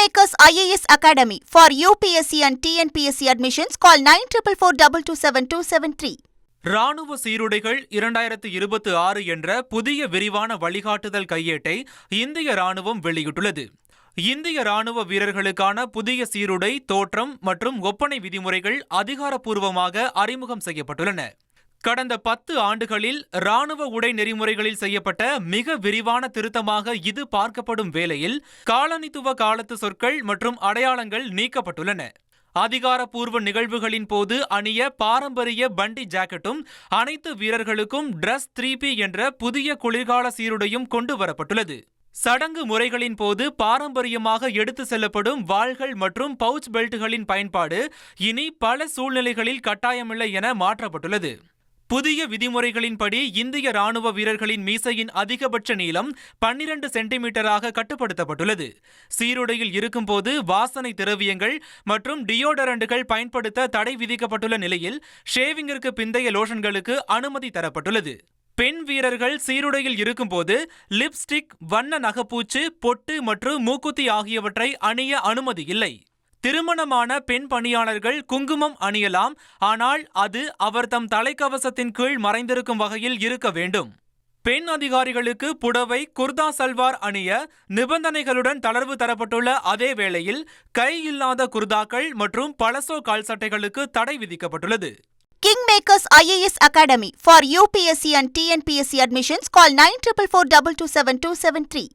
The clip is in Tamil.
Kingmakers IAS Academy for UPSC and TNPSC admissions. Call 9442272273. ராணுவ சீருடைகள் 2026 என்ற புதிய விரிவான வழிகாட்டுதல் கையேட்டை இந்திய ராணுவம் வெளியிட்டுள்ளது. இந்திய ராணுவ வீரர்களுக்கான புதிய சீருடை, தோற்றம் மற்றும் ஒப்பனை விதிமுறைகள் அதிகாரப்பூர்வமாக அறிமுகம் செய்யப்பட்டுள்ளன. கடந்த 10 ஆண்டுகளில் ராணுவ உடை நெறிமுறைகளில் செய்யப்பட்ட மிக விரிவான திருத்தமாக இது பார்க்கப்படும் வேளையில் காலனித்துவ காலத்து சொற்கள் மற்றும் அடையாளங்கள் நீக்கப்பட்டுள்ளன. அதிகாரப்பூர்வ நிகழ்வுகளின் போது அணிய பாரம்பரிய பண்டி ஜாக்கெட்டும் அனைத்து வீரர்களுக்கும் டிரஸ் 3P என்ற புதிய குளிர்கால சீருடையும் கொண்டு வரப்பட்டுள்ளது. சடங்கு முறைகளின் போது பாரம்பரியமாக எடுத்து செல்லப்படும் வாள்கள் மற்றும் பவுச் பெல்ட்டுகளின் பயன்பாடு இனி பல சூழ்நிலைகளில் கட்டாயமில்லை என மாற்றப்பட்டுள்ளது. புதிய விதிமுறைகளின்படி இந்திய ராணுவ வீரர்களின் மீசையின் அதிகபட்ச நீளம் 12 சென்டிமீட்டராக கட்டுப்படுத்தப்பட்டுள்ளது. சீருடையில் இருக்கும்போது வாசனை திரவியங்கள் மற்றும் டியோடரண்டுகள் பயன்படுத்த தடை விதிக்கப்பட்டுள்ள நிலையில் ஷேவிங்கிற்கு பிந்தைய லோஷன்களுக்கு அனுமதி தரப்பட்டுள்ளது. பெண் வீரர்கள் சீருடையில் இருக்கும்போது லிப்ஸ்டிக், வண்ண நகப்பூச்சு, பொட்டு மற்றும் மூக்குத்தி ஆகியவற்றை அணிய அனுமதி இல்லை. திருமணமான பெண் பணியாளர்கள் குங்குமம் அணியலாம், ஆனால் அது அவர் தம் தலைக்கவசத்தின் கீழ் மறைந்திருக்கும் வகையில் இருக்க வேண்டும். பெண் அதிகாரிகளுக்கு புடவை, குர்தா சல்வார் அணிய நிபந்தனைகளுடன் தளர்வு தரப்பட்டுள்ள அதே வேளையில் கை இல்லாத குர்தாக்கள் மற்றும் பலசோ கால் சட்டைகளுக்கு தடை விதிக்கப்பட்டுள்ளது. Kingmakers IAS Academy for UPSC and TNPSC admissions. Call 9442272273.